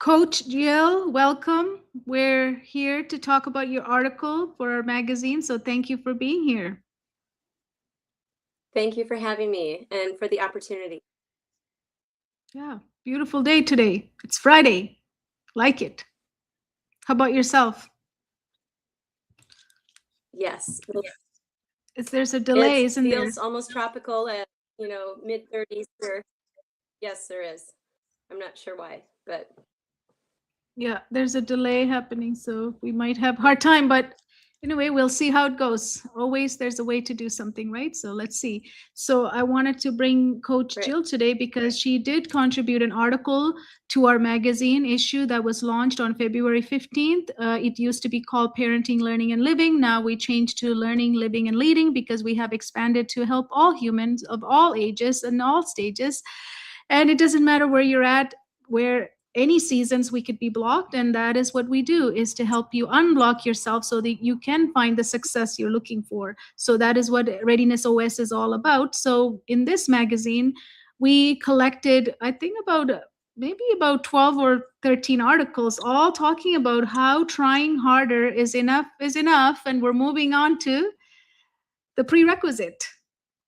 Coach Jill, welcome. We're here to talk about your article for our magazine, so thank you for being here. Thank you for having me and for the opportunity. Yeah, beautiful day today. It's Friday. Like it. How about yourself? Yes, There's a it delay, isn't there? feels almost tropical at, mid 30s here. Yes, there is. I'm not sure why, but Yeah, there's a delay happening, so we might have hard time, but anyway, we'll see how it goes. Always there's a way to do something, right? So let's see. So I wanted to bring Coach right. Jill today because she did contribute an article to our magazine issue that was launched on February 15th. It used to be called Parenting, Learning, and Living. Now we changed to Learning, Living, and Leading because we have expanded to help all humans of all ages and all stages. And it doesn't matter where you're at, where any seasons we could be blocked, and that is what we do, is to help you unblock yourself so that you can find the success you're looking for. So that is what Readiness OS is all about. So in this magazine we collected, I think, about maybe about 12 or 13 articles, all talking about how trying harder is enough, and we're moving on to the prerequisite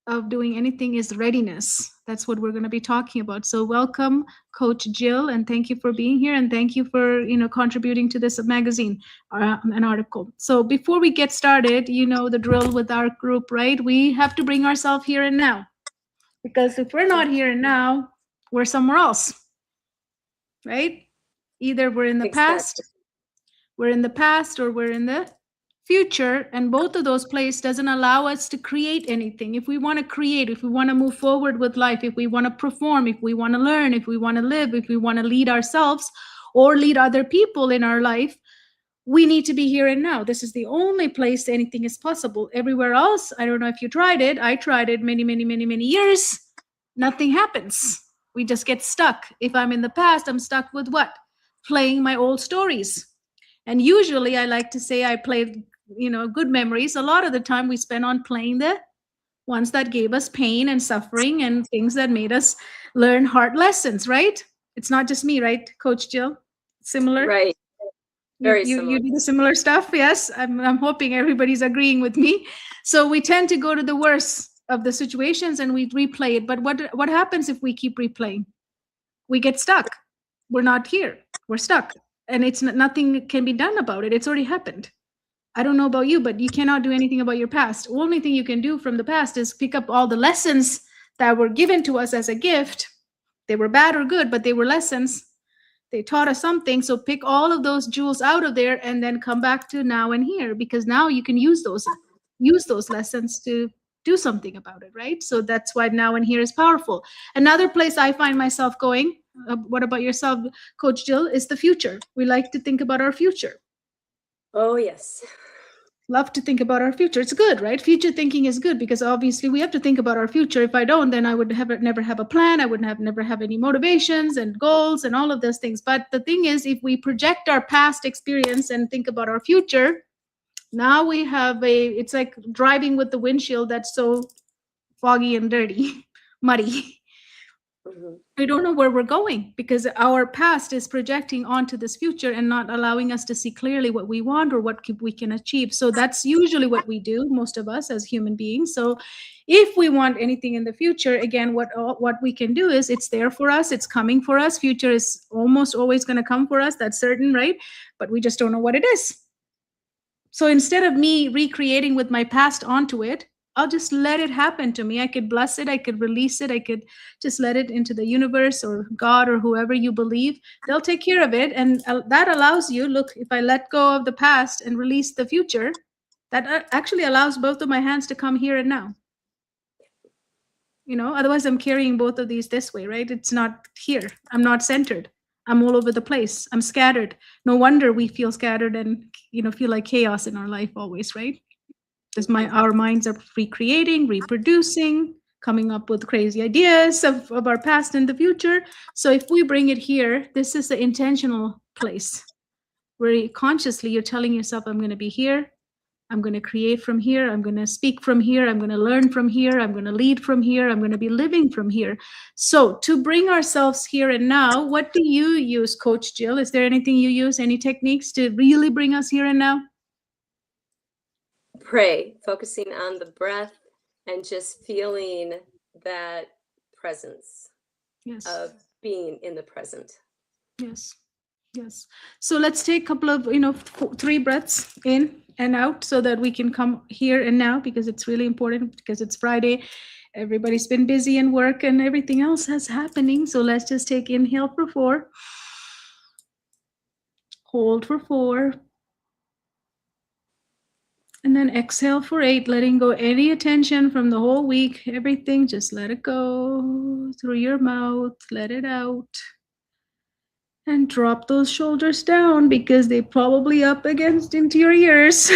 of doing anything is readiness. That's what we're going to be talking about. So welcome, Coach Jill, and thank you for being here, and thank you for contributing to this magazine, an article. So before we get started, you know the drill with our group, right? We have to bring ourselves here and now, because if we're not here and now, we're somewhere else, right? Either we're in the Exactly. past, or we're in the future, and both of those places doesn't allow us to create anything. If we want to create, if we want to move forward with life, if we want to perform, if we want to learn, if we want to live, if we want to lead ourselves or lead other people in our life, we need to be here and now. This is the only place anything is possible. Everywhere else, I don't know if you tried it, I tried it many years, nothing happens. We just get stuck. If I'm in the past, I'm stuck with what? Playing my old stories. And usually I like to say I played, good memories. A lot of the time we spend on playing the ones that gave us pain and suffering and things that made us learn hard lessons, right? It's not just me, right, Coach Jill? Similar? Right. You Very you similar. you do the similar stuff? Yes. I'm hoping everybody's agreeing with me. So we tend to go to the worst of the situations and we replay it. But what happens if we keep replaying? We get stuck. We're not here. We're stuck. And nothing can be done about it. It's already happened. I don't know about you, but you cannot do anything about your past. Only thing you can do from the past is pick up all the lessons that were given to us as a gift. They were bad or good, but they were lessons. They taught us something. So pick all of those jewels out of there and then come back to now and here, because now you can use those lessons to do something about it, right? So that's why now and here is powerful. Another place I find myself going, what about yourself, Coach Jill, is the future. We like to think about our future. Oh, yes. Love to think about our future. It's good, right? Future thinking is good because obviously we have to think about our future. If I don't, then I would never have a plan. I would never have any motivations and goals and all of those things. But the thing is, if we project our past experience and think about our future, now we have it's like driving with the windshield that's so foggy and dirty, muddy. Mhm. We don't know where we're going because our past is projecting onto this future and not allowing us to see clearly what we want or what we can achieve. So that's usually what we do, most of us as human beings. So if we want anything in the future, again, what we can do is, it's there for us, it's coming for us. Future is almost always going to come for us, that's certain, right? But we just don't know what it is. So instead of me recreating with my past onto it, I'll just let it happen to me. I could bless it, I could release it, I could just let it into the universe or God or whoever you believe. They'll take care of it. And that allows you, look, if I let go of the past and release the future, that actually allows both of my hands to come here and now. Otherwise I'm carrying both of these this way, right? It's not here. I'm not centered. I'm all over the place. I'm scattered. No wonder we feel scattered and feel like chaos in our life always, right? Because our minds are recreating, reproducing, coming up with crazy ideas of our past and the future. So if we bring it here, this is the intentional place where consciously you're telling yourself, I'm going to be here, I'm going to create from here. I'm going to speak from here. I'm going to learn from here. I'm going to lead from here. I'm going to be living from here. So to bring ourselves here and now, what do you use, Coach Jill? Is there anything you use, any techniques to really bring us here and now? Pray, focusing on the breath and just feeling that presence Yes. of being in the present. Yes. Yes. So let's take a couple of, 3 breaths in and out so that we can come here and now, because it's really important, because it's Friday. Everybody's been busy and work and everything else is happening. So let's just take inhale for 4. Hold for 4. And then exhale for 8, letting go any attention from the whole week, everything, just let it go through your mouth, let it out. And drop those shoulders down because they probably up against into your ears,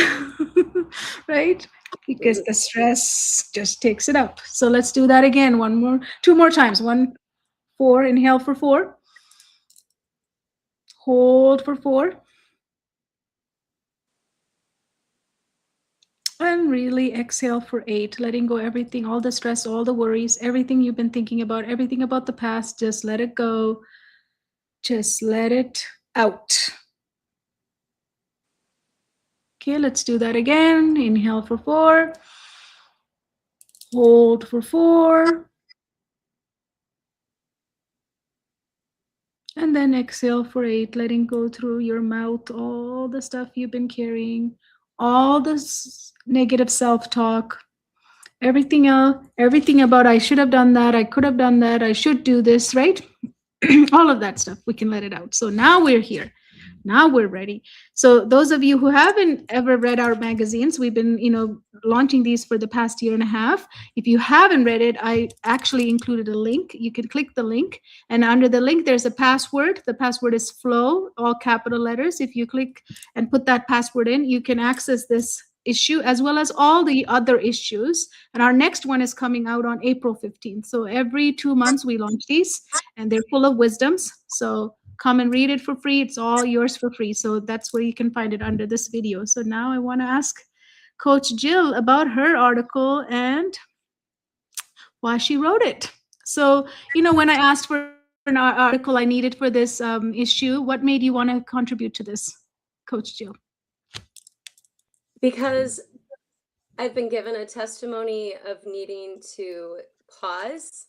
right? Because the stress just takes it up. So let's do that again. 2 more times. 1, 4, inhale for 4. Hold for 4. And really exhale for 8, letting go everything, all the stress, all the worries, everything you've been thinking about, everything about the past, just let it go. Just let it out. Okay, let's do that again. Inhale for 4. Hold for 4. And then exhale for 8, letting go through your mouth all the stuff you've been carrying, all this negative self-talk, everything else, everything about I should have done that, I could have done that, I should do this, right? All of that stuff, we can let it out. So now we're here. Now we're ready. So those of you who haven't ever read our magazines, we've been, launching these for the past year and a half. If you haven't read it, I actually included a link. You can click the link, and under the link, there's a password. The password is flow, all capital letters. If you click and put that password in, you can access this issue as well as all the other issues. And our next one is coming out on April 15th. So every 2 months we launch these, and they're full of wisdoms. So come and read it for free. It's all yours for free. So that's where you can find it under this video. So now I want to ask Coach Jill about her article and why she wrote it. So, when I asked for an article I needed for this issue, what made you want to contribute to this, Coach Jill? Because I've been given a testimony of needing to pause,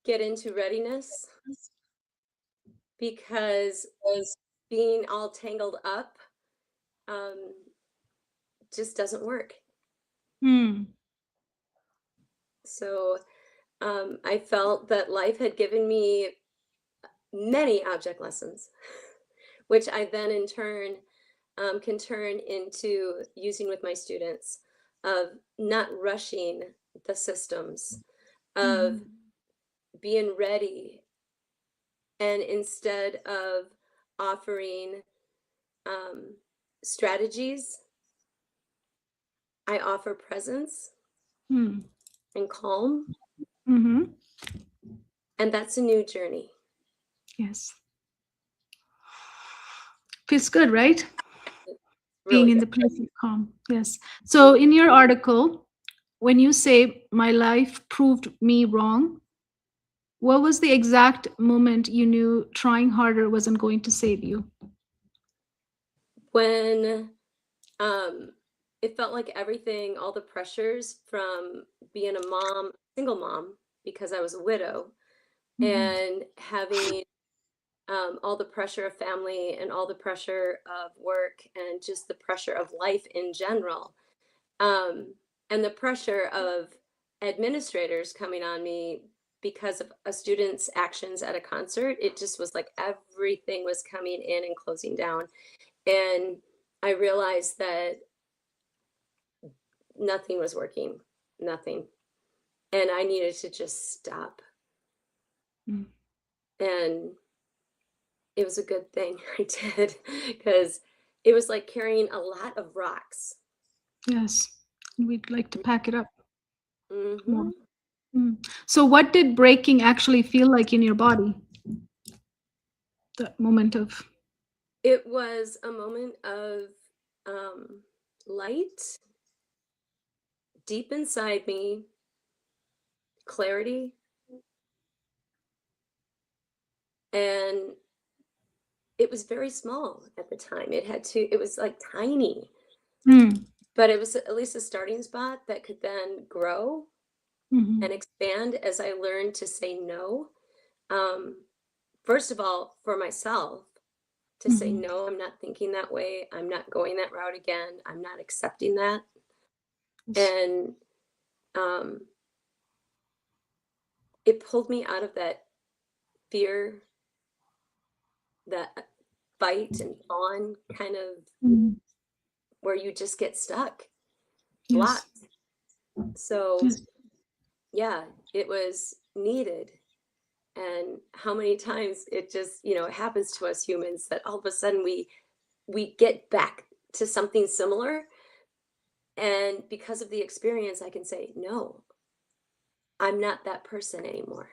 get into readiness, because being all tangled up just doesn't work. So I felt that life had given me many object lessons, which I then in turn can turn into using with my students, of not rushing the systems, of being ready, and instead of offering strategies, I offer presence and calm. And that's a new journey. Yes. Feels good, right? Really Being in the place of calm. Yes. So in your article, when you say my life proved me wrong, what was the exact moment you knew trying harder wasn't going to save you? When it felt like everything, all the pressures from being a mom, single mom, because I was a widow, and having all the pressure of family and all the pressure of work and just the pressure of life in general, and the pressure of administrators coming on me because of a student's actions at a concert. It just was like everything was coming in and closing down. And I realized that nothing was working, nothing. And I needed to just stop. And it was a good thing I did, because it was like carrying a lot of rocks. Yes. We'd like to pack it up more. Mm-hmm. So what did breaking actually feel like in your body? The moment of... It was a moment of light deep inside me, clarity, and it was very small at the time. It was like tiny, Mm. but it was at least a starting spot that could then grow Mhm. and expand as I learned to say no. Um, First of all, for myself, to say, Mhm. no, I'm not thinking that way. I'm not going that route again. I'm not accepting that. Yes. And um, it pulled me out of that fear, that fight and fawn kind of Mhm. where you just get stuck, Yes. blocked. So, Yes. yeah, it was needed. And how many times it just, it happens to us humans that all of a sudden we get back to something similar. And because of the experience, I can say, no, I'm not that person anymore.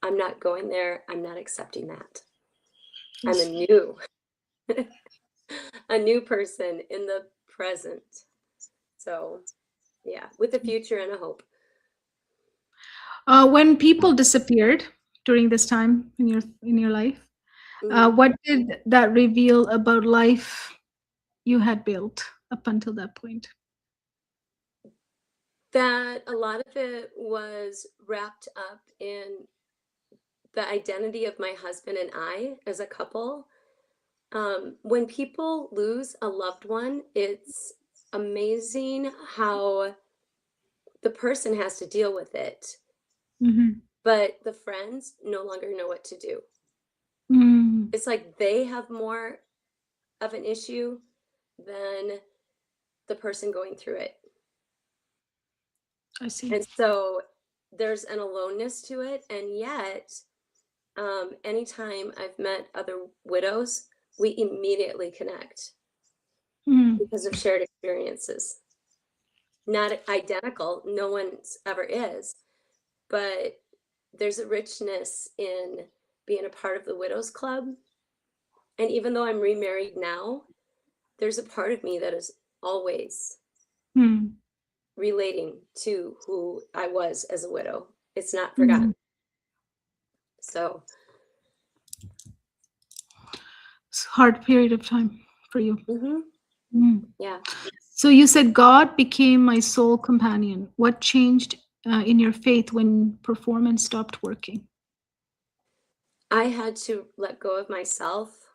I'm not going there. I'm not accepting that. I'm a Yes. new, a new person in the present. So, yeah, with a future and a hope. When people disappeared during this time in your life, Mhm. what did that reveal about life you had built up until that point? That a lot of it was wrapped up in the identity of my husband and I as a couple. When people lose a loved one, it's amazing how the person has to deal with it, Mhm. but the friends no longer know what to do. Mm. It's like they have more of an issue than the person going through it. I see. And so there's an aloneness to it. And yet, anytime I've met other widows, we immediately connect Mm. because of shared experiences. Not identical, no one's ever is, but there's a richness in being a part of the Widows Club. And even though I'm remarried now, there's a part of me that is always Mm. relating to who I was as a widow. It's not Mm. forgotten. So, It's a hard period of time for you. mhm, Mm. yeah, So you said God became my sole companion. What changed in your faith when performance stopped working? I had to let go of myself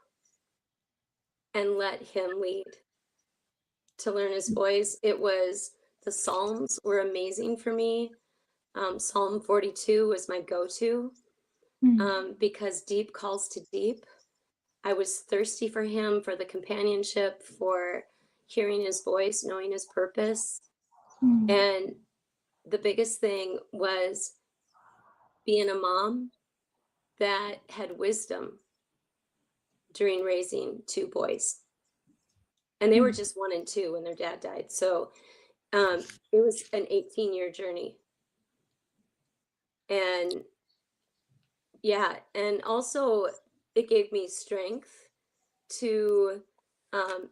and let him lead to learn his voice. The Psalms were amazing for me. Psalm 42 was my go to Mm. because deep calls to deep. I was thirsty for him, for the companionship, for hearing his voice, knowing his purpose. Mm. And the biggest thing was being a mom that had wisdom during raising two boys. And they were Mm. just 1 and 2 when their dad died. So it was an 18-year journey. And yeah, and also it gave me strength to um,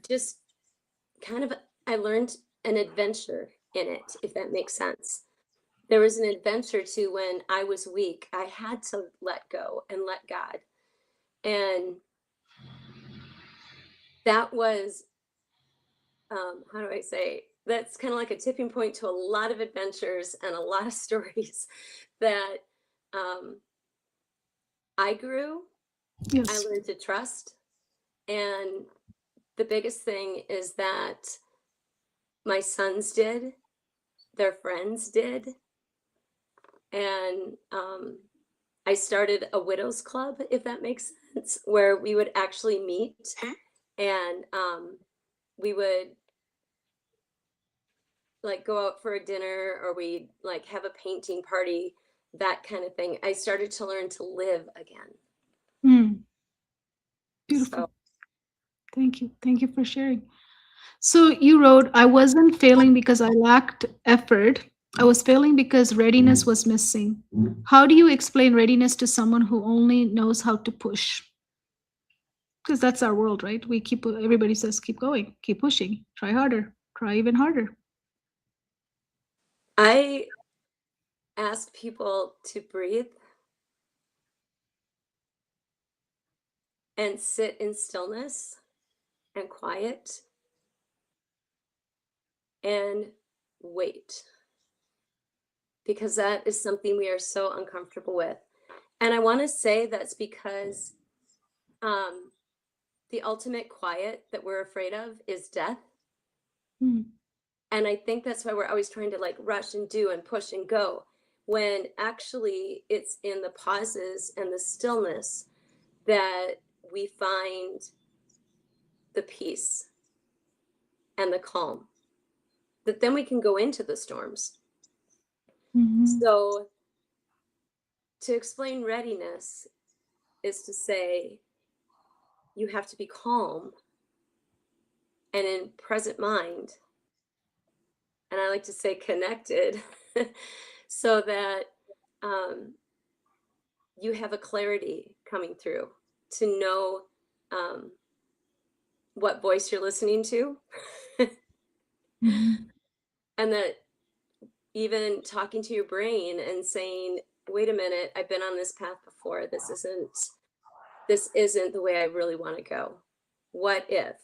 just kind of, I learned an adventure in it, if that makes sense. There was an adventure to when I was weak. I had to let go and let God. And that was, how do I say, that's kind of like a tipping point to a lot of adventures and a lot of stories that um, I grew. I Yes. learned to trust. And the biggest thing is that my sons did, their friends did. And I started a widows club, if that makes sense, where we would actually meet and we would like go out for a dinner or we'd like have a painting party, that kind of thing. I started to learn to live again. Mm. So Beautiful. Thank you. Thank you for sharing. So you wrote, I wasn't failing because I lacked effort. I was failing because readiness was missing. How do you explain readiness to someone who only knows how to push? Because that's our world, right? Everybody says, keep going, keep pushing, try harder, try even harder. I ask people to breathe and sit in stillness and quiet and wait, because that is something we are so uncomfortable with. And I want to say that's because um, the ultimate quiet that we're afraid of is death. Mm. And I think that's why we're always trying to like rush and do and push and go, when actually it's in the pauses and the stillness that we find the peace and the calm, that then we can go into the storms. Mhm. So to explain readiness is to say you have to be calm and in present mind, and I like to say connected, so that um, you have a clarity coming through to know um, what voice you're listening to. Mhm. And that even talking to your brain and saying, wait a minute, I've been on this path before, this isn't the way I really want to go. What if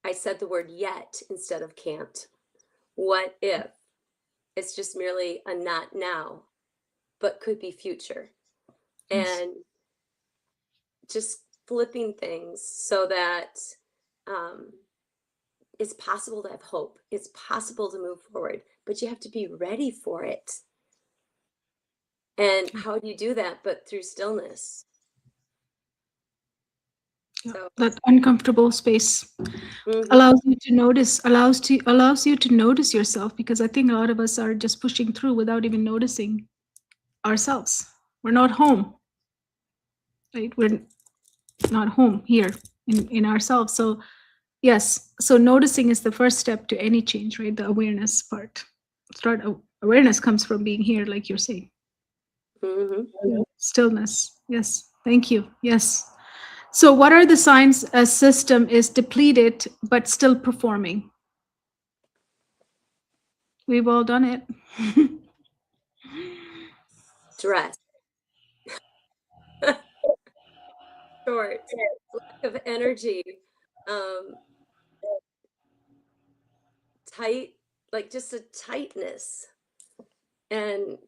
I said the word yet instead of can't? What if it's just merely a not now, but could be future? Yes. And just flipping things so that um, it's possible to have hope. It's possible to move forward, but you have to be ready for it. And Yeah. how do you do that but through stillness? Yeah. So, That uncomfortable space mhm, allows you to notice yourself, because I think a lot of us are just pushing through without even noticing ourselves. We're not home, right? We're not home here in ourselves. So yes, so noticing is the first step to any change, right? The awareness part. Awareness comes from being here, like you're saying. mhm. Yeah. Stillness. Yes. Thank you. Yes. So what are the signs a system is depleted but still performing? We've all done it. Stress, short, lack of energy, um, tight, like just a tightness. And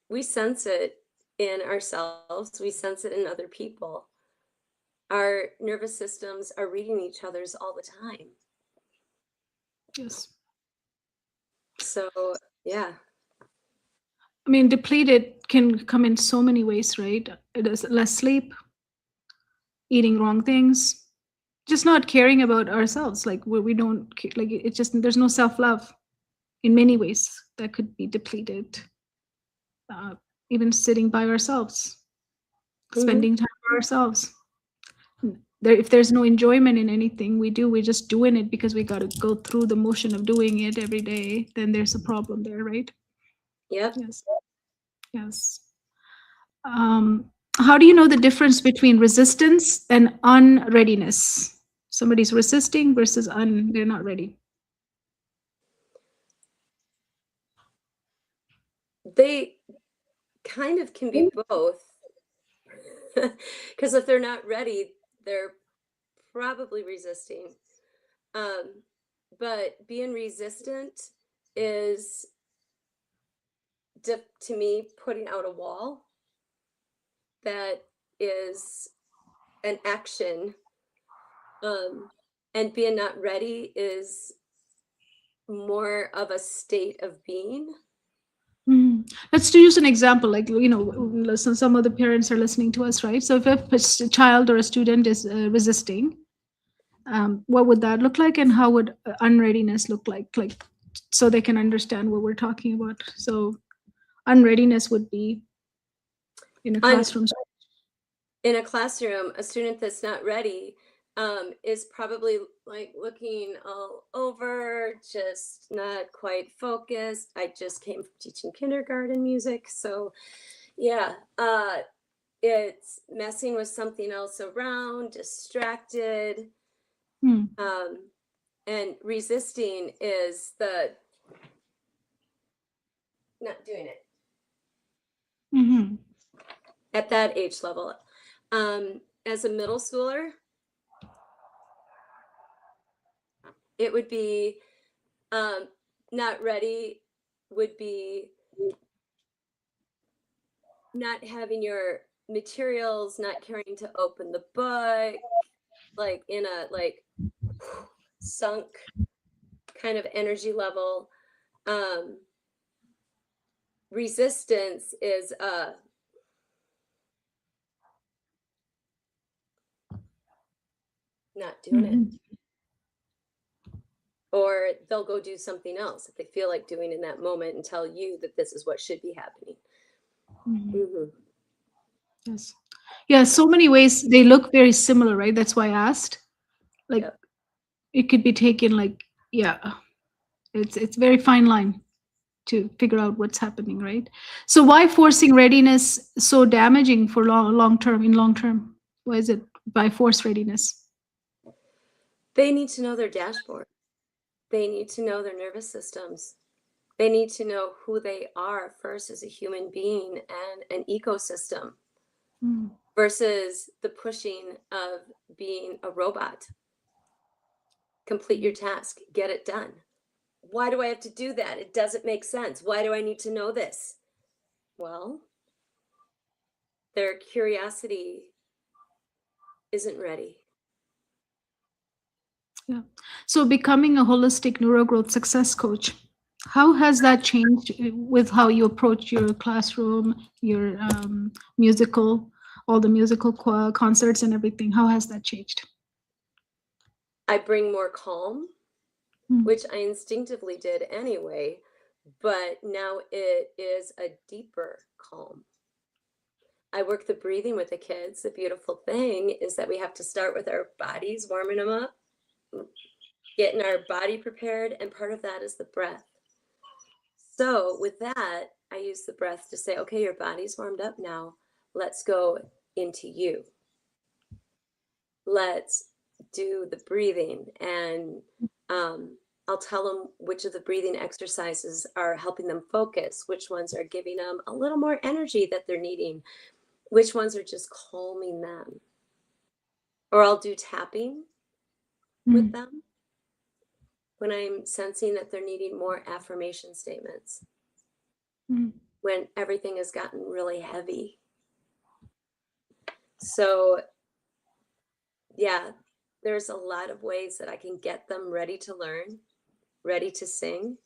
we sense it in ourselves, we sense it in other people. Our nervous systems are reading each other's all the time. Yes. So, yeah. I mean, depleted can come in so many ways, right? It is less sleep, eating wrong things, just not caring about ourselves. Like we don't like it. Just there's no self love in many ways that could be depleted. Uh, Even sitting by ourselves, Mhm. spending time for ourselves. If there's no enjoyment in anything we do, we're just doing it because we got to go through the motion of doing it every day. Then there's a problem there, right? Yep. Yes. Yes. How do you know the difference between resistance and unreadiness? Somebody's resisting versus they're not ready. They kind of can be both. Because if they're not ready, they're probably resisting. Um, but being resistant is, to me, putting out a wall that is an action. Um, and being not ready is more of a state of being. Mhm. Let's to use an example, like listen, some of the parents are listening to us, right? So if a child or a student is resisting, what would that look like, and how would unreadiness look like, so they can understand what we're talking about. So unreadiness would be in a On classroom. in a classroom, a student that's not ready is probably like looking all over, just not quite focused. I just came from teaching kindergarten music, so yeah, it's messing with something else around, distracted. Mm. And resisting is the not doing it Mm-hmm. at that age level. As a middle schooler, it would be not ready, would be not having your materials, not caring to open the book, like in a like sunk kind of energy level. Resistance is not doing it. Mm-hmm. Or they'll go do something else that they feel like doing in that moment and tell you that this is what should be happening. Mm-hmm. Mm-hmm. Yes. Yeah, so many ways they look very similar, right? That's why I asked. Like Yep. it could be taken like, yeah, it's very fine line to figure out what's happening, right? So why forcing readiness so damaging for long term in long term? Why is it by force readiness? They need to know their dashboard. They need to know their nervous systems. They need to know who they are first as a human being and an ecosystem Mm. versus the pushing of being a robot. Complete your task, get it done. Why do I have to do that? It doesn't make sense. Why do I need to know this? Well, their curiosity isn't ready. Yeah. So becoming a holistic neurogrowth success coach, how has that changed with how you approach your classroom, your musical, all the musical concerts and everything? How has that changed? I bring more calm, Mm. which I instinctively did anyway, but now it is a deeper calm. I work the breathing with the kids. The beautiful thing is that we have to start with our bodies, warming them up, getting our body prepared, and part of that is the breath. So, with that, I use the breath to say, okay, your body's warmed up now. Let's go into you. Let's do the breathing. And I'll tell them which of the breathing exercises are helping them focus, which ones are giving them a little more energy that they're needing, which ones are just calming them. Or I'll do tapping with Mm. them when I'm sensing that they're needing more affirmation statements, Mm. when everything has gotten really heavy. So, yeah, there's a lot of ways that I can get them ready to learn, ready to sing.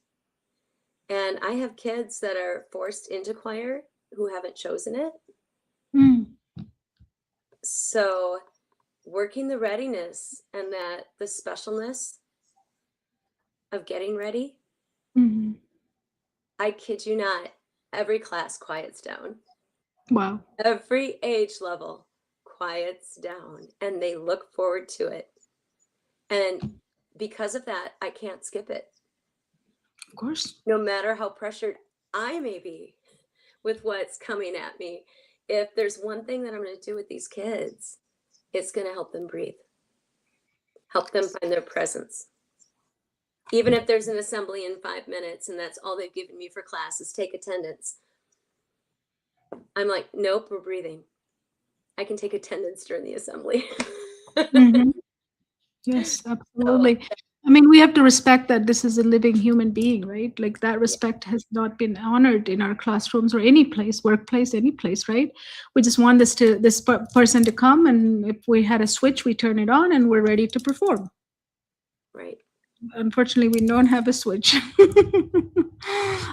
And I have kids that are forced into choir who haven't chosen it. Mm. So, working the readiness and that the specialness of getting ready, Mm. I kid you not, every class quiets down. Wow. Every age level quiets down and they look forward to it. And because of that, I can't skip it. Of course. No matter how pressured I may be with what's coming at me, if there's one thing that I'm going to do with these kids, it's going to help them breathe, help them find their presence. Even if there's an assembly in 5 minutes and that's all they've given me for class is take attendance. I'm like, nope, we're breathing. I can take attendance during the assembly. Mhm. Yes, So, absolutely. I mean, we have to respect that this is a living human being, right? Like that yeah, respect has not been honored in our classrooms or any place, workplace, any place, right? We just want this person to come, and if we had a switch, we turn it on, and we're ready to perform. right. Unfortunately, we don't have a switch.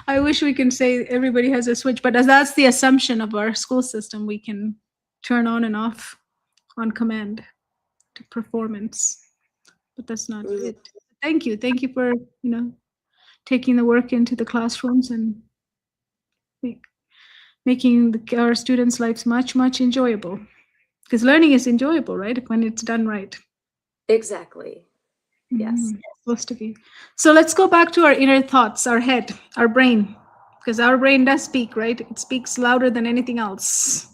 I wish we can say everybody has a switch, but as that's the assumption of our school system, we can turn on and off on command to performance, but that's not Mhm. it. Thank you for taking the work into the classrooms and make, making our students' lives much enjoyable. Because learning is enjoyable, right? When it's done right. Exactly. Yes. Supposed to be. So let's go back to our inner thoughts, our head, our brain, because our brain does speak, right? It speaks louder than anything else.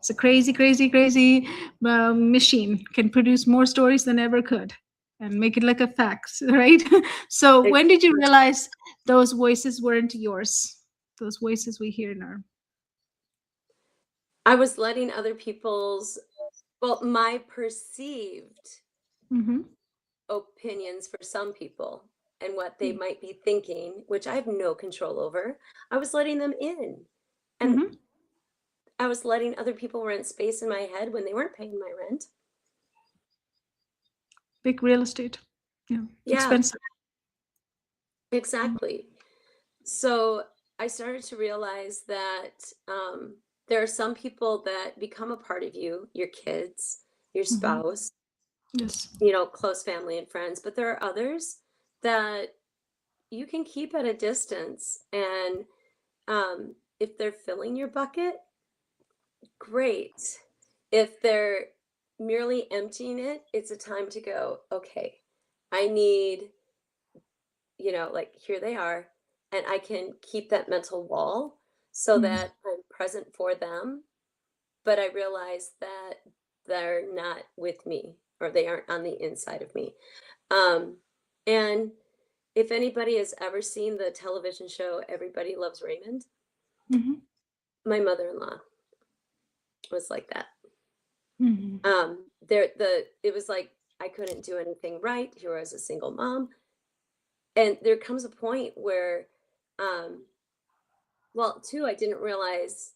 It's a crazy, crazy, crazy machine. Can produce more stories than ever could, and make it like a fax, right? So when did you realize those voices weren't yours? Those voices we hear in our. I was letting other people's, well, my perceived Mm-hmm. opinions for some people and what they might be thinking, which I have no control over, I was letting them in. And Mm-hmm. I was letting other people rent space in my head when they weren't paying my rent. Big real estate. Yeah, Yeah, expensive. exactly. So I started to realize that there are some people that become a part of you, your kids, your Mm-hmm. spouse, Yes. close family and friends, but there are others that you can keep at a distance. And if they're filling your bucket, great. If they're merely emptying it, it's a time to go, okay, I need, like here they are, and I can keep that mental wall so Mm-hmm. that I'm present for them, but I realize that they're not with me or they aren't on the inside of me. And if anybody has ever seen the television show Everybody Loves Raymond, Mm-hmm. my mother-in-law was like that. Mm-hmm. It was like I couldn't do anything right. Here I was a single mom. And there comes a point where, um, well, two, I didn't realize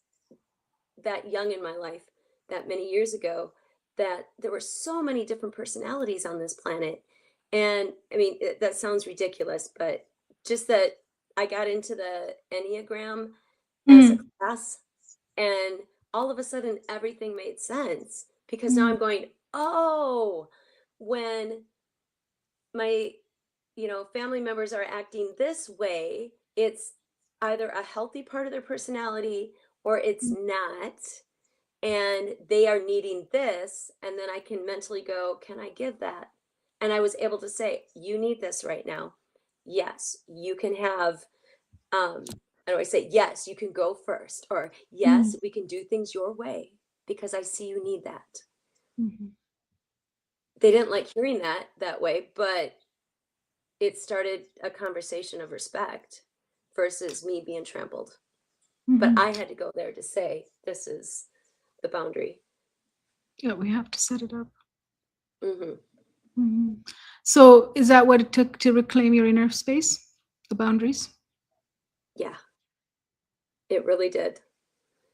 that young in my life, that many years ago, that there were so many different personalities on this planet. And I mean, that sounds ridiculous, but just that I got into the Enneagram as a Mm-hmm. class, and all of a sudden everything made sense because now Mm-hmm. I'm going, oh, when my family members are acting this way, it's either a healthy part of their personality or it's not, and they are needing this, and then I can mentally go, can I give that? And I was able to say, you need this right now. Yes, you can have, how do I say, yes, you can go first, or Mm-hmm. yes, we can do things your way because I see you need that. Mm-hmm. They didn't like hearing that way, but it started a conversation of respect versus me being trampled. But Mm-hmm. I had to go there to say, this is the boundary. Yeah, we have to set it up. Hmm. Hmm. So, is that what it took to reclaim your inner space, the boundaries? Yeah, it really did.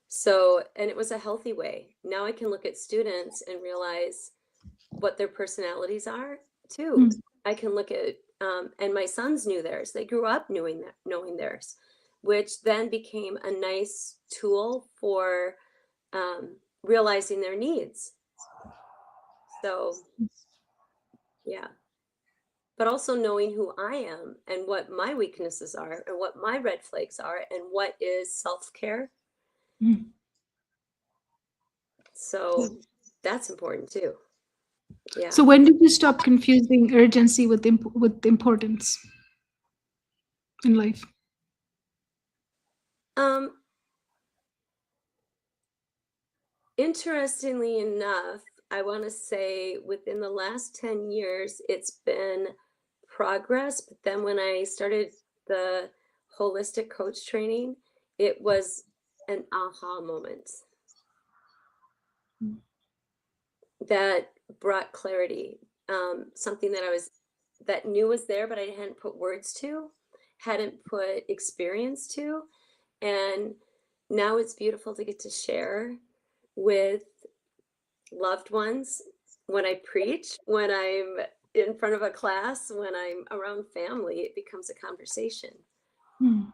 So, and it was a healthy way. Now I can look at students and realize what their personalities are too. Mm. I can look at, and my sons knew theirs. They grew up knowing theirs, which then became a nice tool for realizing their needs. So, yeah. But also knowing who I am and what my weaknesses are and what my red flags are and what is self care. Mm. So that's important too. Yeah. So, when did you stop confusing urgency with with importance in life? Um, Interestingly enough, I want to say within the last 10 years, it's been progress. But then when I started the holistic coach training, it was an aha moment Mm. that brought clarity. Something that knew was there, but I hadn't put words to, hadn't put experience to. And now it's beautiful to get to share with loved ones when I preach, when I'm in front of a class, when I'm around family, it becomes a conversation. Mm.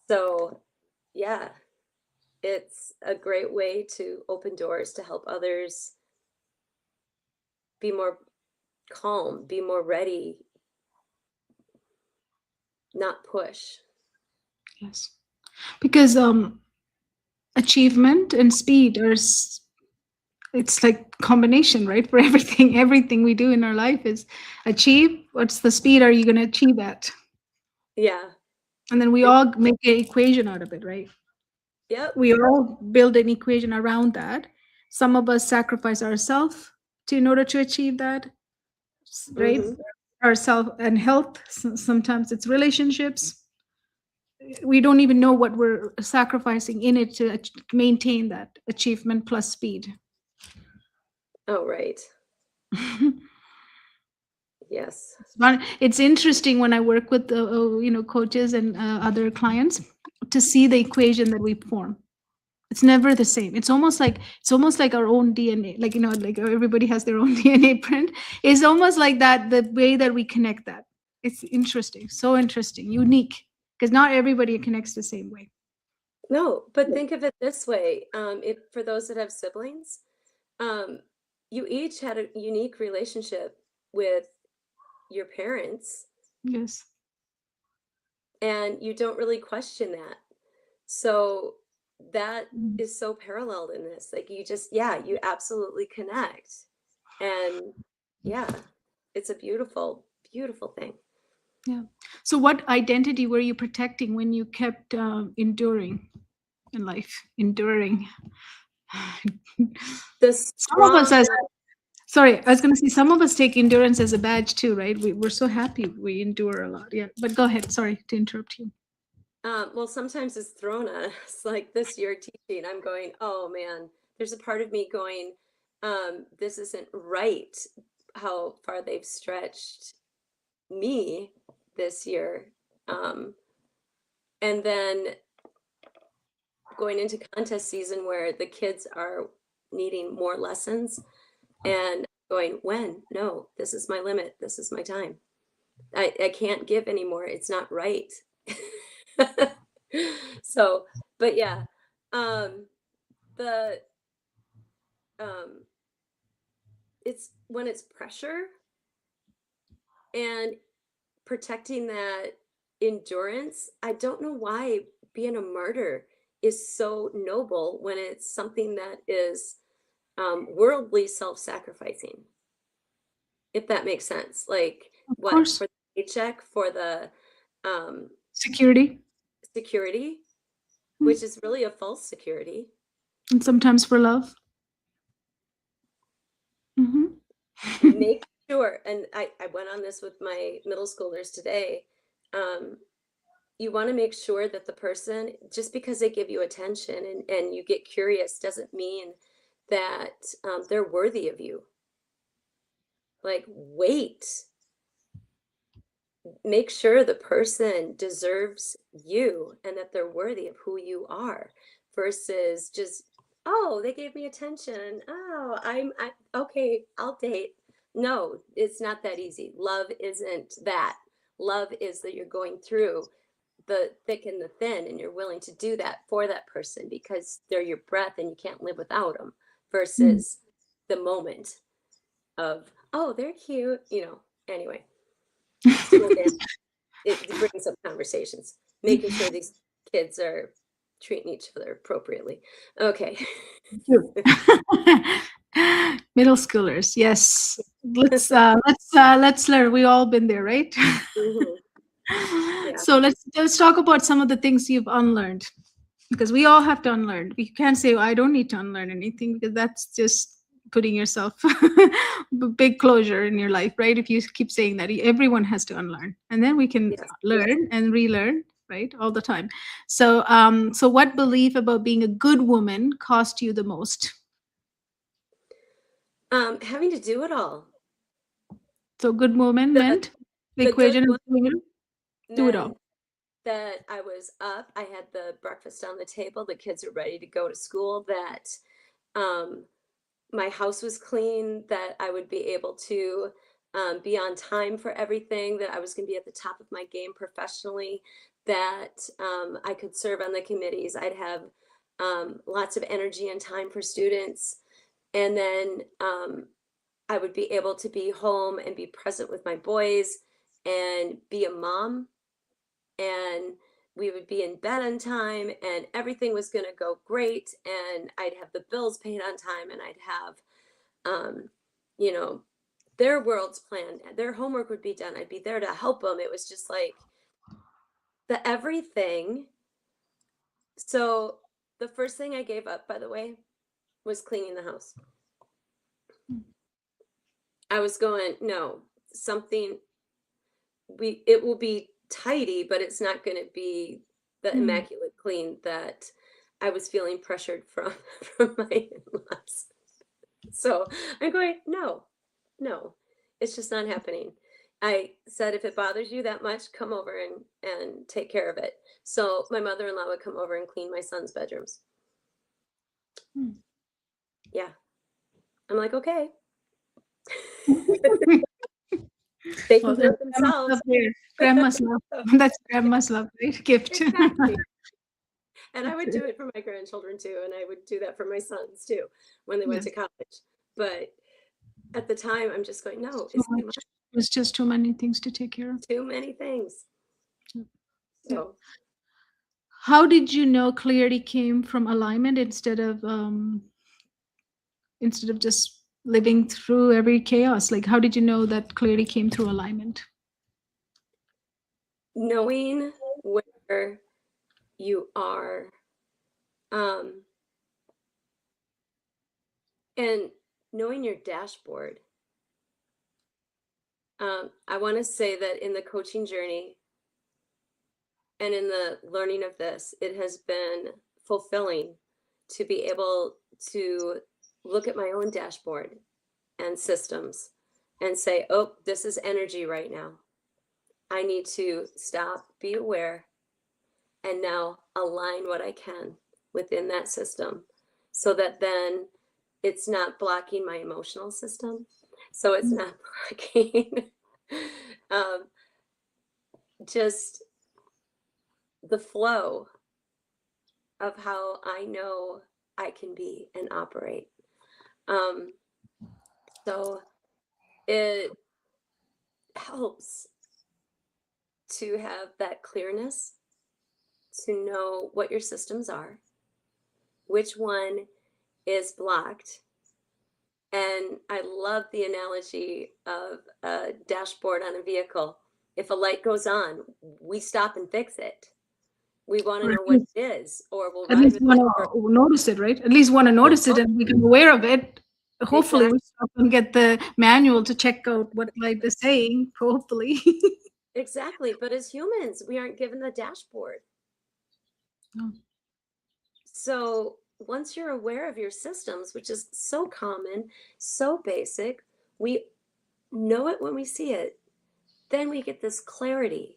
So, yeah, it's a great way to open doors to help others be more calm, be more ready, not push. Yes, because achievement and speed are it's like combination, right? For everything, everything we do in our life is achieve. What's the speed are you going to achieve at? Yeah. And then we And all make an equation out of it, right? Yep. We all build an equation around that. Some of us sacrifice ourselves to in order to achieve that, right? Mm-hmm. Ourself and health. Sometimes it's relationships. We don't even know what we're sacrificing in it to maintain that achievement plus speed. Oh, right. Yes. It's interesting when I work with coaches and other clients to see the equation that we form. It's never the same. It's almost like our own DNA. Like like everybody has their own DNA print. It's almost like that. The way that we connect that. It's interesting. So interesting. Unique. Because not everybody connects the same way. No, but think of it this way. If for those that have siblings, um, you each had a unique relationship with your parents, Yes. and you don't really question that. So that Mm. is so paralleled in this. Like you just, yeah, you absolutely connect. And yeah, it's a beautiful, beautiful thing. Yeah. So, what identity were you protecting when you kept enduring in life? Enduring. The Some of us, strong, sorry, I was going to say some of us take endurance as a badge too, right? We're so happy we endure a lot. Yeah. But go ahead. Sorry to interrupt you. well, sometimes it's thrown at us. Like this year teaching, I'm going, oh man, there's a part of me going, this isn't right how far they've stretched me this year. Um, and then going into contest season where the kids are needing more lessons and going, when? No, this is my limit. This is my time. I can't give anymore. It's not right. So, but yeah, um, the um, it's when it's pressure and protecting that endurance. I don't know why being a martyr is so noble when it's something that is worldly self-sacrificing, if that makes sense. Like Of what course. for the paycheck, for the um, Security. security, Mm. which is really a false security. And sometimes for love. Hmm. Make sure, and I went on this with my middle schoolers today. Um, you want to make sure that the person, just because they give you attention and you get curious, doesn't mean that they're worthy of you. Like, wait, make sure the person deserves you and that they're worthy of who you are versus just, oh, they gave me attention. Oh, okay, I'll date. No, it's not that easy. Love isn't that. Love is that you're going through the thick and the thin and you're willing to do that for that person because they're your breath and you can't live without them Mm. versus the moment of, oh, they're cute, anyway. School dance, it brings up conversations, making sure these kids are treating each other appropriately. Okay. True. Middle schoolers, yes. Let's learn. We all been there, right? Mhm. Yeah. So let's talk about some of the things you've unlearned, because we all have to unlearn. You can't say, "Oh, I don't need to unlearn anything," because that's just putting yourself big closure in your life, right? If you keep saying that, everyone has to unlearn, and then we can Yes. learn and relearn, right, all the time. So, so what belief about being a good woman cost you the most? Having to do it all. So, good woman The meant the the good equation of one do it all. meant that I was up, I had the breakfast on the table, the kids are ready to go to school, that um my house was clean, that I would be able to be on time for everything, that I was going to be at the top of my game professionally, that I could serve on the committees. I'd have lots of energy and time for students. And then I would be able to be home and be present with my boys and be a mom. And we would be in bed on time and everything was going to go great. And I'd have the bills paid on time and I'd have um, you know, their worlds planned, their homework would be done. I'd be there to help them. It was just like the everything. So, The first thing I gave up, by the way, was cleaning the house. I was going, no, something it will be tidy, but it's not going to be the immaculate clean that I was feeling pressured from from my in-laws. So I'm going, no, it's just not happening. I said, if it bothers you that much, come over and take care of it. So my mother-in-law would come over and clean my son's bedrooms. Yeah. I'm like, okay. They can Well, do that's it themselves. grandma's love. That's grandma's love, right? Gift. Exactly. And I would do it for my grandchildren too, and I would do that for my sons too when they went to college. But at the time, I'm just going, no, it's too much. It's just too many things to take care of. Too many things. So, how did you know clarity came from alignment instead of just living through every chaos? Like, how did you know that clarity came through alignment? knowing where you are, and knowing your dashboard. I want to say that in the coaching journey and in the learning of this, it has been fulfilling to be able to look at my own dashboard and systems and say, oh, this is energy right now. I need to stop, be aware, and now align what I can within that system so that then it's not blocking my emotional system. So it's not blocking just the flow of how I know I can be and operate. So it helps to have that clearness, to know what your systems are, which one is blocked. And I love the analogy of a dashboard on a vehicle. If a light goes on, we stop and fix it. We want to know what it is, or we'll at least want to notice it, right? At least want to notice it and become aware of it. Hopefully, we stop and get the manual to check out what light is saying. Hopefully. Exactly. But as humans, we aren't given the dashboard. No. So once you're aware of your systems, which is so common, so basic, we know it when we see it, then we get this clarity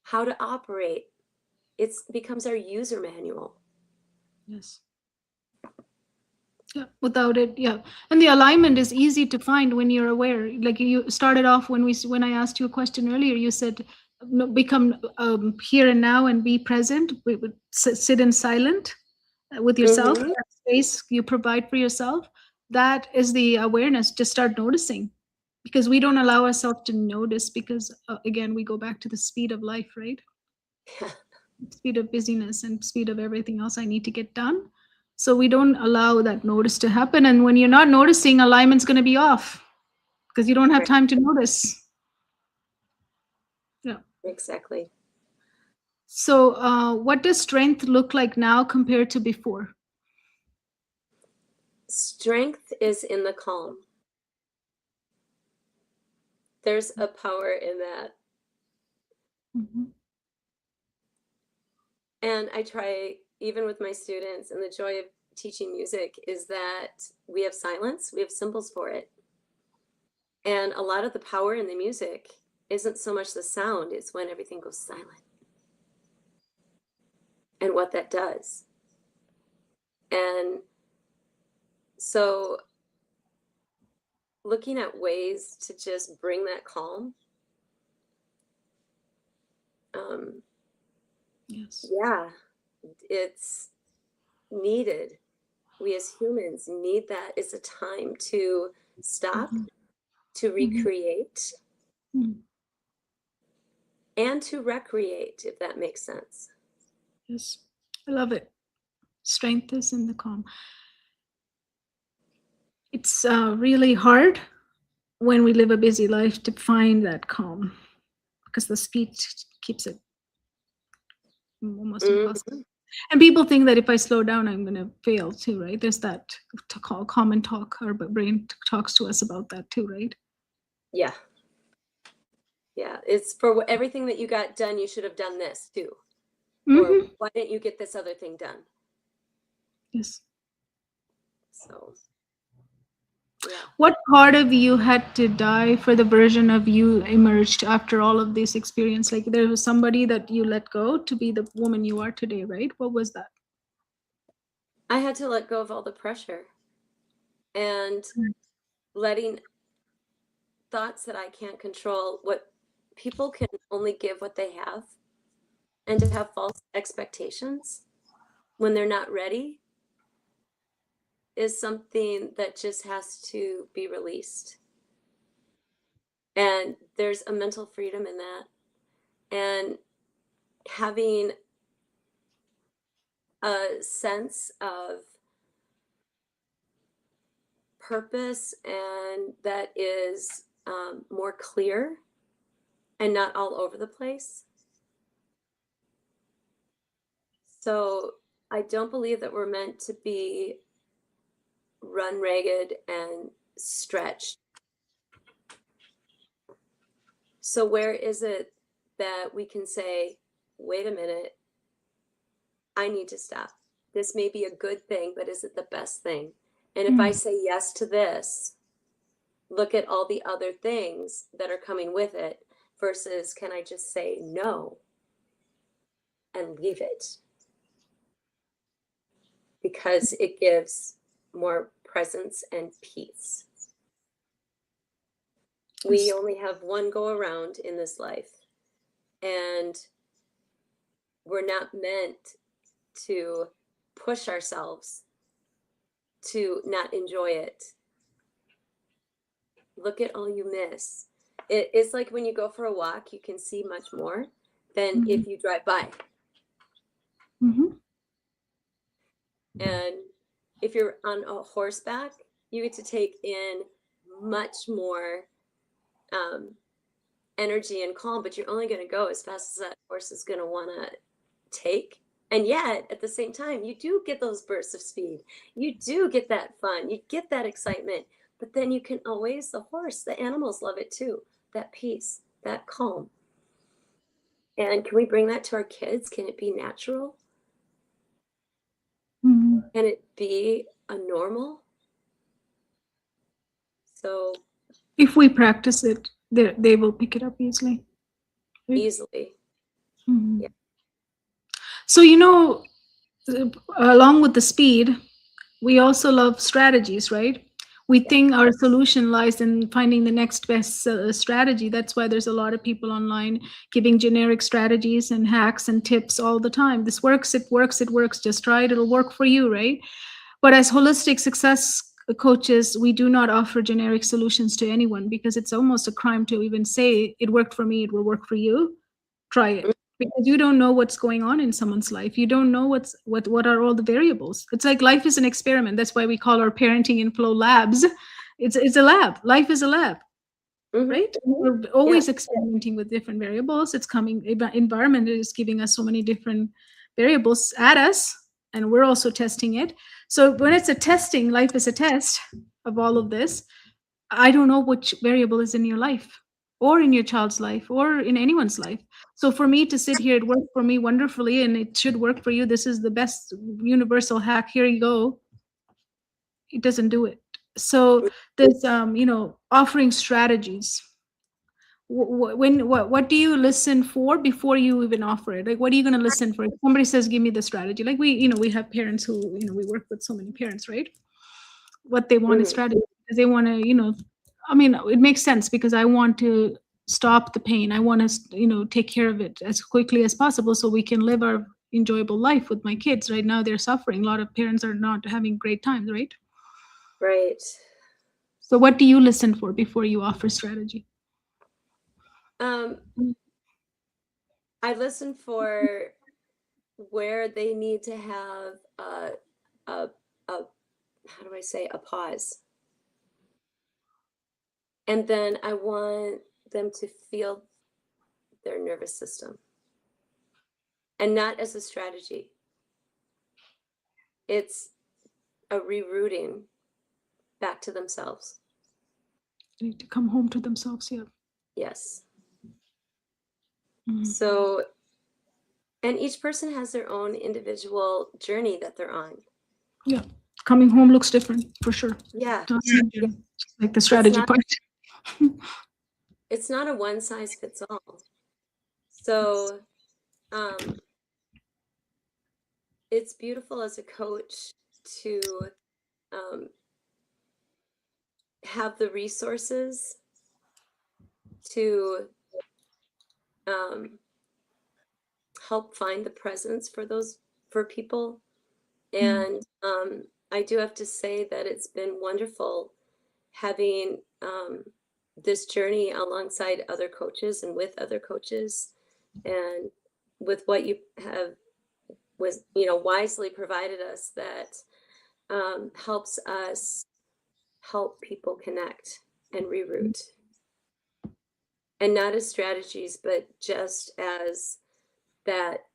how to operate. It becomes our user manual. Yes. Yeah, without it, yeah. And the alignment is easy to find when you're aware. Like you started off when I asked you a question earlier, you said become here and now and be present. We would sit in silent with yourself. That space you provide for yourself. That is the awareness. Just start noticing, because we don't allow ourselves to notice because again, we go back to the speed of life, right? Yeah. Speed of busyness and speed of everything else I need to get done. So we don't allow that notice to happen. And when you're not noticing, alignment's going to be off because you don't have time to notice. Yeah. Exactly. So what does strength look like now compared to before? Strength is in the calm. There's a power in that. Mm-hmm. And I try, even with my students, and the joy of teaching music is that we have silence, we have symbols for it. And a lot of the power in the music isn't so much the sound, it's when everything goes silent and what that does. And so looking at ways to just bring that calm. Yes. Yeah, it's needed. We as humans need that. It's a time to stop, to recreate, and to recreate, if that makes sense. Yes, I love it. Strength is in the calm. It's really hard when we live a busy life to find that calm because the speed keeps it almost impossible. And people think that if I slow down, I'm going to fail too, right? There's that common talk. Our brain talks to us about that too, right? Yeah. Yeah. It's for everything that you got done, you should have done this too. Or Hmm. why didn't you get this other thing done? Yes. So, yeah. What part of you had to die for the version of you emerged after all of this experience? Like there was somebody that you let go to be the woman you are today, right? What was that? I had to let go of all the pressure and letting thoughts that I can't control, what people can only give what they have, and to have false expectations when they're not ready is something that just has to be released. And there's a mental freedom in that. And having a sense of purpose and that is more clear and not all over the place. So I don't believe that we're meant to be run ragged and stretched. So where is it that we can say, wait a minute, I need to stop. This may be a good thing, but is it the best thing? And if I Mm. say yes to this, look at all the other things that are coming with it versus can I just say no and leave it? Because it gives more presence and peace. We Yes. only have one go around in this life, and we're not meant to push ourselves to not enjoy it. Look at all you miss. It's like when you go for a walk, you can see much more than Mhm. if you drive by. Mhm. And if you're on a horseback, you get to take in much more um, energy and calm, but you're only going to go as fast as that horse is going to want to take. And yet, at the same time, you do get those bursts of speed. You do get that fun. You get that excitement. But then you can always, the horse, the animals love it too. That peace, that calm. And can we bring that to our kids? Can it be natural? Mhm. Can it be a normal? So If we practice it, they will pick it up easily. Right? easily. Mhm. Yeah. So, along with the speed, we also love strategies, right? We Yeah. think our solution lies in finding the next best strategy. That's why there's a lot of people online giving generic strategies and hacks and tips all the time. This works, it works, it works. Just try it, it'll work for you, right? But as holistic success coaches, we do not offer generic solutions to anyone because it's almost a crime to even say it worked for me, it will work for you. Try Mm. it because you don't know what's going on in someone's life. You don't know what are all the variables. It's like life is an experiment. That's why we call our parenting and flow labs. It's a lab. Life is a lab, Mhm. right? We're Yeah. always experimenting with different variables. It's coming environment is giving us so many different variables at us, and we're also testing it. So when it's a testing, life is a test of all of this. I don't know which variable is in your life or in your child's life or in anyone's life. So for me to sit here, it worked for me wonderfully and it should work for you. This is the best universal hack. Here you go. It doesn't do it. So there's offering strategies. What do you listen for before you even offer it? Like what are you going to listen for? If somebody says give me the strategy, like we have parents who we work with so many parents, right? What they want is Mhm. strategy because they want to I mean it makes sense because I want to stop the pain. I want to take care of it as quickly as possible so we can live our enjoyable life with my kids. Right now they're suffering. A lot of parents are not having great times, right? Right. So what do you listen for before you offer strategy? Um, I listen for where they need to have a, a how do I say, a pause. And then I want them to feel their nervous system and not as a strategy. it's a rerouting back to themselves. They need to come home to themselves. Yeah. Yes. Mhm. So, and each person has their own individual journey that they're on. Yeah. Coming home looks different for sure. Yeah. Just like the strategy part. It's not a one size fits all. So, it's beautiful as a coach to have the resources to help find the presence for people. And I do have to say that it's been wonderful having this journey alongside other coaches and with other coaches, and with what you have wisely provided us that helps us help people connect and reroute, and not as strategies, but just as that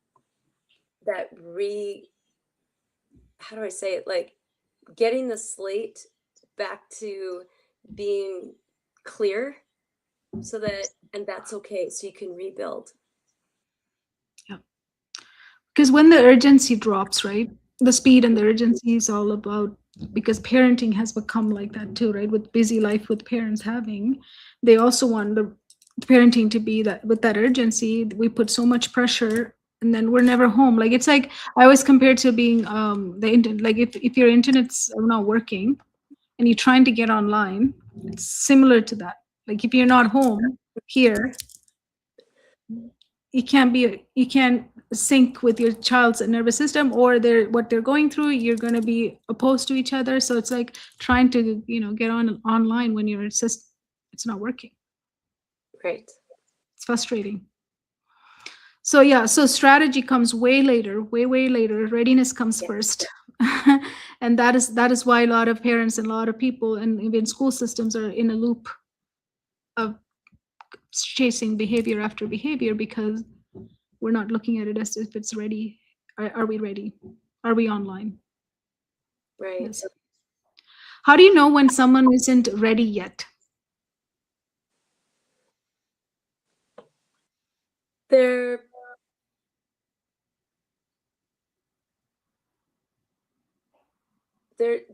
that re how do I say it, like getting the slate back to being clear, so that, and that's okay, so you can rebuild. Yeah. Because when the urgency drops, right? The speed and the urgency is all about, because parenting has become like that too, right? With busy life with parents having, they also want the parenting to be that with that urgency. We put so much pressure and then we're never home. Like it's like I always compare to being the internet. Like if your internet's not working and you're trying to get online, it's similar to that. Like if you're not home here, you can't sync with your child's nervous system, or what they're going through. You're going to be opposed to each other. So it's like trying to get online when it's not working. Right. It's frustrating. So yeah, so strategy comes way later, way later. Readiness comes first. And that is why a lot of parents and a lot of people and even school systems are in a loop of chasing behavior after behavior, because we're not looking at it as if it's ready. Are we ready? Are we online? Right. Yes. How do you know when someone isn't ready yet?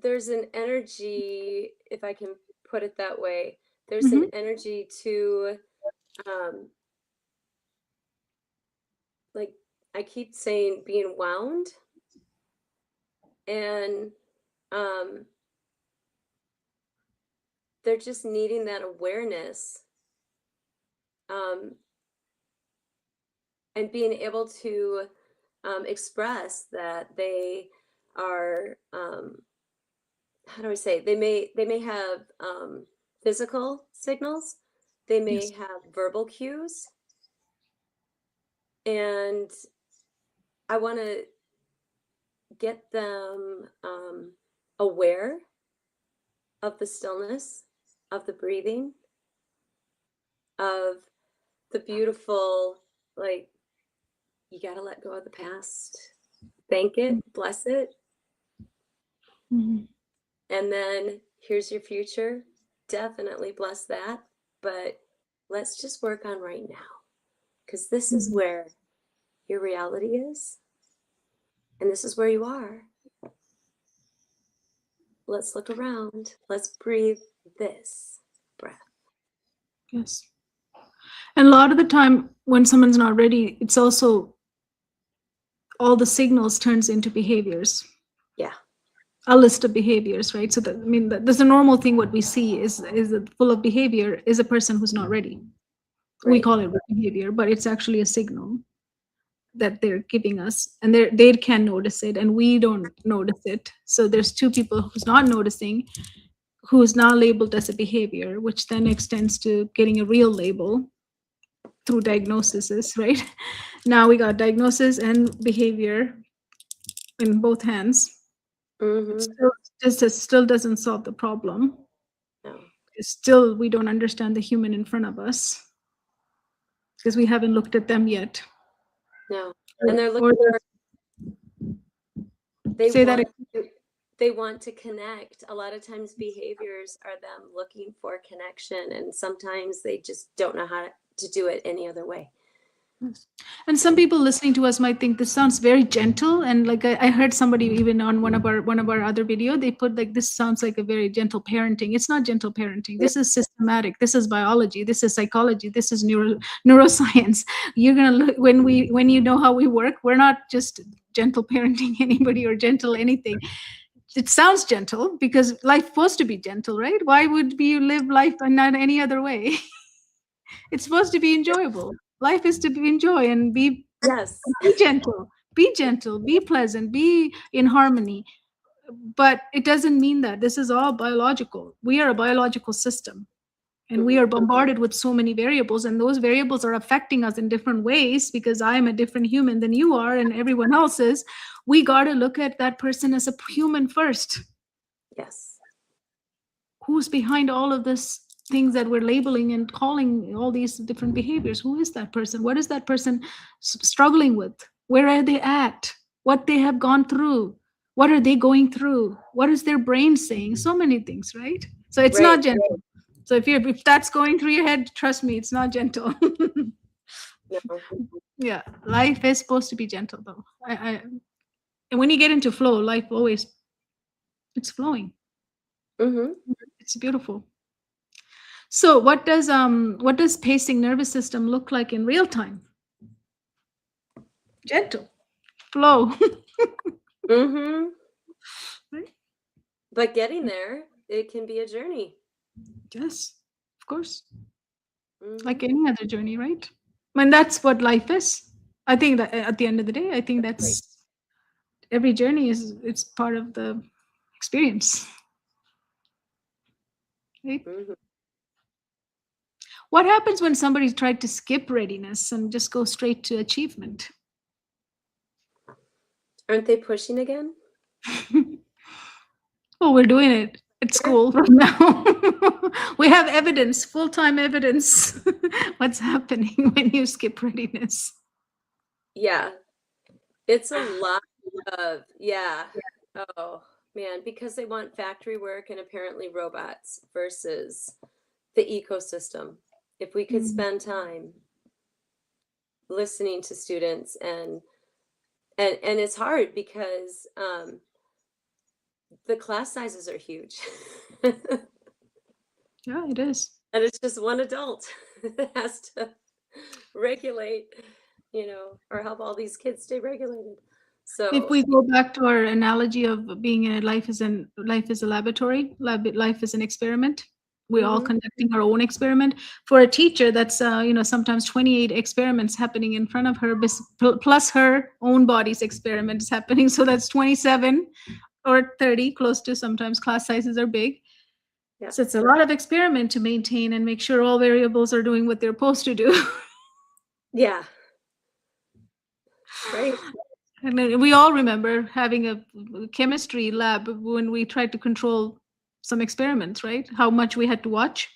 There's an energy, if I can put it that way. There's an energy to like, I keep saying being wound, and they're just needing that awareness, and being able to express that they are, how do I say, they may have physical signals, they may Yes. have verbal cues, and I want to get them aware of the stillness, of the breathing, of the beautiful, like, you got to let go of the past, thank it, bless it, Mhm. and then here's your future. Definitely bless that, but let's just work on right now, because this is Mhm. where your reality is, and this is where you are. Let's look around. Let's breathe this breath. Yes. And a lot of the time when someone's not ready, it's also all the signals turns into behaviors. Yeah. A list of behaviors, right? So that, I mean, that's a normal thing. What we see is full of behavior is a person who's not ready. We Right. call it behavior, but it's actually a signal that they're giving us, and they can notice it and we don't notice it. So there's two people who's not noticing, who is now labeled as a behavior, which then extends to getting a real label through diagnoses, right? Now we got diagnosis and behavior in both hands. It Mm-hmm. still doesn't solve the problem. No. Still, we don't understand the human in front of us because we haven't looked at them yet. No. And they're Or looking for They Say that want again. to, they want to connect. A lot of times behaviors are them looking for connection, and sometimes they just don't know how to do it any other way. Yes. And some people listening to us might think this sounds very gentle, and like I heard somebody even on one of our other video, they put like this sounds like a very gentle parenting. It's not gentle parenting. This is systematic. This is biology. This is psychology. This is neuroscience. You're gonna look when you know how we work. We're not just gentle parenting anybody or gentle anything. It sounds gentle because life's supposed to be gentle, right? Why would you live life and not any other way? It's supposed to be enjoyable. Life is to be enjoy and Yes. be gentle, be pleasant, be in harmony. But it doesn't mean that this is all biological. We are a biological system, and we Hmm. are bombarded with so many variables, and those variables are affecting us in different ways because I am a different human than you are and everyone else is. We got to look at that person as a human first. Yes. Who's behind all of this things that we're labeling and calling all these different behaviors? Who is that person? What is that person struggling with? Where are they at? What they have gone through? What are they going through? What is their brain saying? So many things, right? So it's Right. not gentle. So if that's going through your head, trust me, it's not gentle. No. Yeah, life is supposed to be gentle though. And when you get into flow, life always it's flowing. Hmm. It's beautiful. So what does pacing nervous system look like in real time? Gentle, flow. Hmm. Right? But getting there, it can be a journey. Yes, of course. Hmm. Like any other journey, right? And that's what life is. I think that at the end of the day, I think Right. that's every journey is it's part of the experience. Right? Hmm. What happens when somebody tried to skip readiness and just go straight to achievement? Aren't they pushing again? Oh, we're doing it at school right now. We have evidence, full-time evidence, what's happening when you skip readiness. Yeah. It's a lot of, yeah. Oh, man, because they want factory work and apparently robots versus the ecosystem. If we could Mm. spend time listening to students and it's hard because the class sizes are huge. Yeah, it is. And it's just one adult that has to regulate, or help all these kids stay regulated. If So, we go back to our analogy of being in a life is a laboratory, life is an experiment. We're all mhm, conducting our own experiment. For a teacher, that's sometimes 28 experiments happening in front of her, plus her own body's experiments happening. So that's 27 or 30, close to sometimes class sizes are big. yeah, So it's a lot of experiment to maintain and make sure all variables are doing what they're supposed to do. yeah, right, And then we all remember having a chemistry lab when we tried to control some experiments, right? How much we had to watch.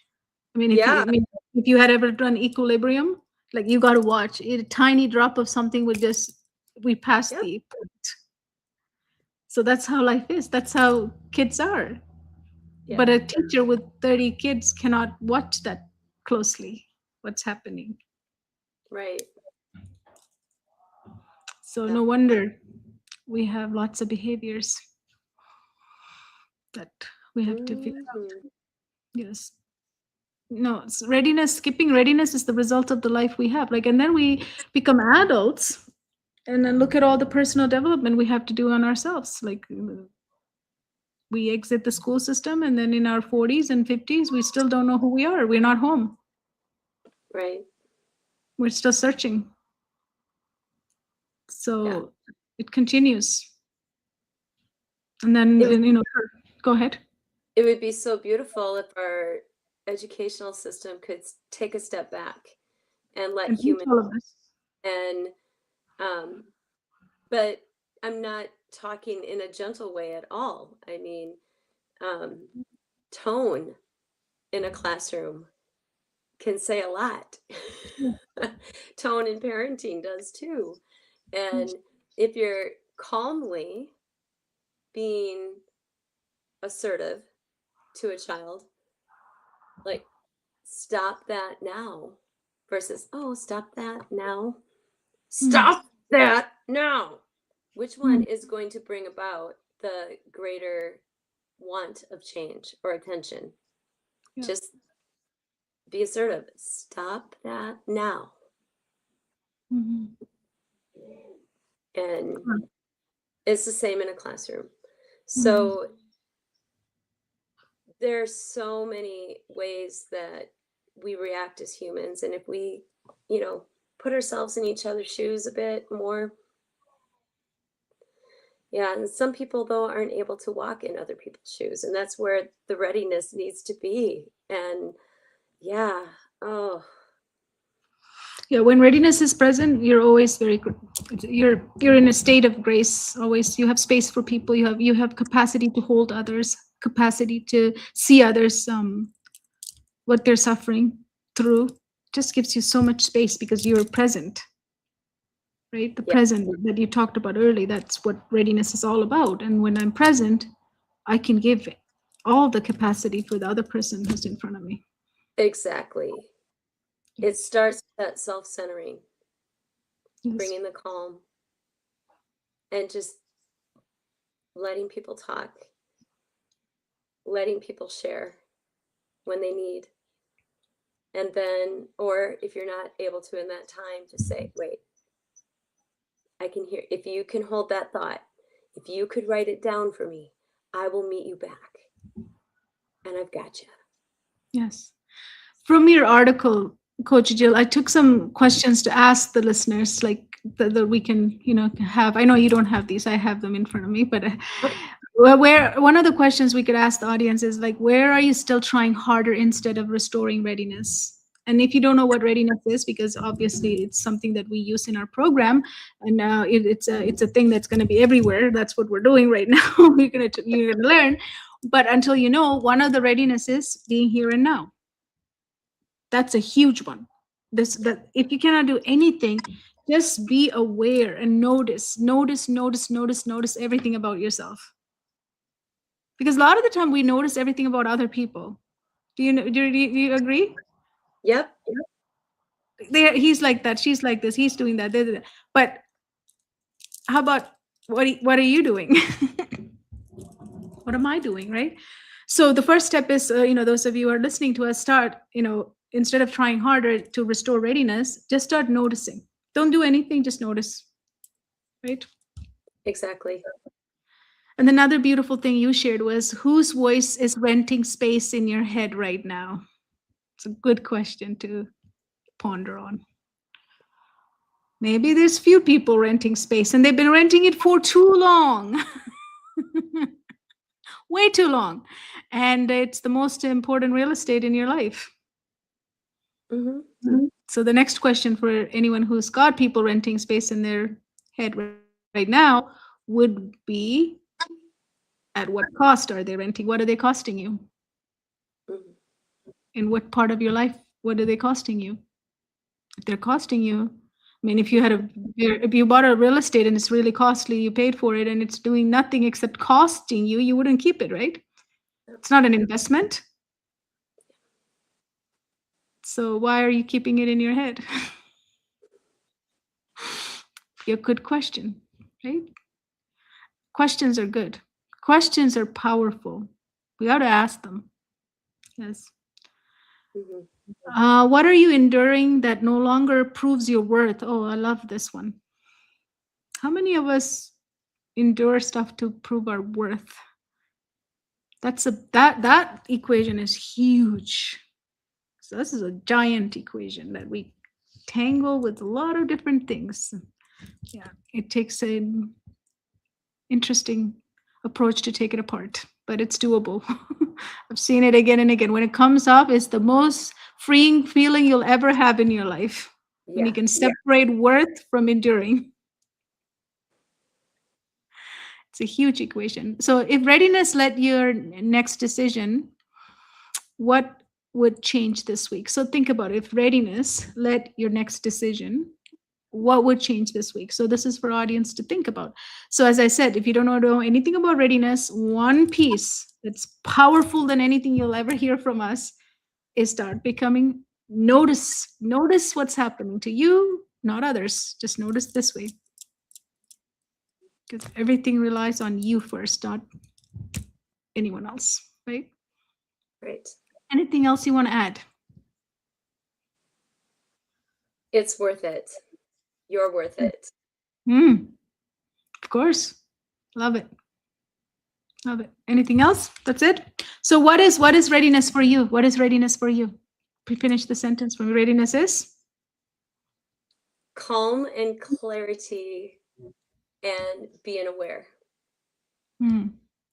yeah, If you had ever done equilibrium, like you got to watch a tiny drop of something would just we passed yep, the point. So that's how life is. That's how kids are. yeah, But a teacher with 30 kids cannot watch that closely. What's happening? right, So yeah, no wonder we have lots of behaviors that we have to figure out. mhm, Yes. No, readiness, skipping readiness is the result of the life we have. Like, and then we become adults and then look at all the personal development we have to do on ourselves. Like, we exit the school system, and then in our 40s and 50s, we still don't know who we are. We're not home. right, We're still searching. yeah. So it continues. And then, It would, go ahead. it would be so beautiful if our educational system could take a step back and let And teach humans all of us. and um, but I'm not talking in a gentle way at all. I mean, um, tone in a classroom can say a lot. Yeah. Tone in parenting does too. Yes. And if you're calmly being assertive to a child, like, stop that now, versus, oh, stop that now. Stop that now. Which one is going to bring about the greater want of change or attention? Yeah. Just be assertive. Stop that now. Mhm. And Huh. it's the same in a classroom. So there's so many ways that we react as humans. And if we, put ourselves in each other's shoes a bit more, yeah, and some people though aren't able to walk in other people's shoes, and that's where the readiness needs to be. And yeah, oh, Yeah, when readiness is present, you're always you're in a state of grace. Always, you have space for people. You have capacity to hold others, capacity to see others, what they're suffering through. Just gives you so much space because you're present, right? The yeah, present that you talked about early. That's what readiness is all about. And when I'm present, I can give all the capacity for the other person who's in front of me. exactly. It Yes. starts with that self-centering, Yes. bringing the calm, and just letting people talk, letting people share when they need. And then, or if you're not able to in that time, just say, wait, I can hear, if you can hold that thought, if you could write it down for me, I will meet you back. And I've got you. Yes. From your article, Coach Jill, I took some questions to ask the listeners, like that we can, have. I know you don't have these; I have them in front of me. But where one of the questions we could ask the audience is like, where are you still trying harder instead of restoring readiness? And if you don't know what readiness is, because obviously it's something that we use in our program, and it's a thing that's going to be everywhere. That's what we're doing right now. You're gonna learn, but until you know, one of the readiness is being here and now. That's a huge one. This that if you cannot do anything, just be aware and notice everything about yourself. Because a lot of the time we notice everything about other people. Do you agree? Yep. He's like that, she's like this, he's doing that, but how about what are you doing? What am I doing, right? So the first step is, those of you who are listening to us, start, instead of trying harder to restore readiness, just start noticing. Don't do anything, just notice, right? Exactly. And another beautiful thing you shared was, whose voice is renting space in your head right now? It's a good question to ponder on. Maybe there's few people renting space and they've been renting it for too long. Way too long. And it's the most important real estate in your life. So the next question for anyone who's got people renting space in their head right now would be, at what cost are they renting? What are they costing you? Mhm. In what part of your life, what are they costing you? If they're costing you, I mean, if you bought a real estate and it's really costly, you paid for it and it's doing nothing except costing you, you wouldn't keep it, right? It's not an investment. So why are you keeping it in your head? A good question, right? Questions are good. Questions are powerful. We ought to ask them. Yes. Mhm. What are you enduring that no longer proves your worth? Oh, I love this one. How many of us endure stuff to prove our worth? That equation is huge. So this is a giant equation that we tangle with a lot of different things. Yeah, it takes an interesting approach to take it apart, but it's doable. I've seen it again and again. When it comes up, it's the most freeing feeling you'll ever have in your life, when you Yeah. can separate worth from enduring. It's a huge equation. So if readiness led your next decision, what would change this week? So think about it. If readiness led your next decision, what would change this week? So this is for audience to think about. So as I said, if you don't know anything about readiness, one piece that's powerful than anything you'll ever hear from us is start becoming notice what's happening to you, not others. Just notice this way, because everything relies on you first, not anyone else, right? Right. Anything else you want to add? It's worth it. You're worth it. Of course. Love it. Love it. Anything else? That's it. So what is readiness for you? What is readiness for you? Finish the sentence for me. Readiness is Calm and clarity and being aware.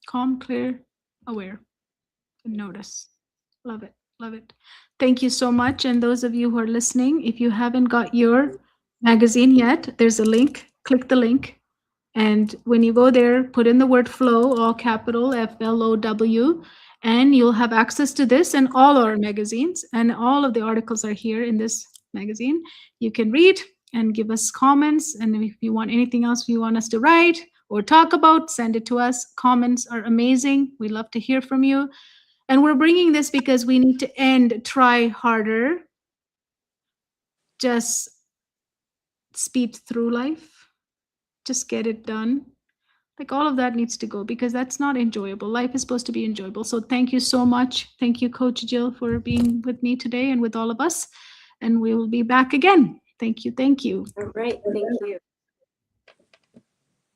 Calm, clear, aware, and notice. Love it. Love it. Thank you so much. And those of you who are listening, if you haven't got your magazine yet, there's a link. Click the link. And when you go there, put in the word flow, all capital FLOW, and you'll have access to this and all our magazines. And all of the articles are here in this magazine. You can read and give us comments. And if you want anything else you want us to write or talk about, send it to us. Comments are amazing. We love to hear from you. And we're bringing this because we need to end try harder. Just speed through life. Just get it done. Like all of that needs to go because that's not enjoyable. Life is supposed to be enjoyable. So thank you so much. Thank you, Coach Jill, for being with me today and with all of us. And we will be back again. Thank you. Thank you. All right. Thank you.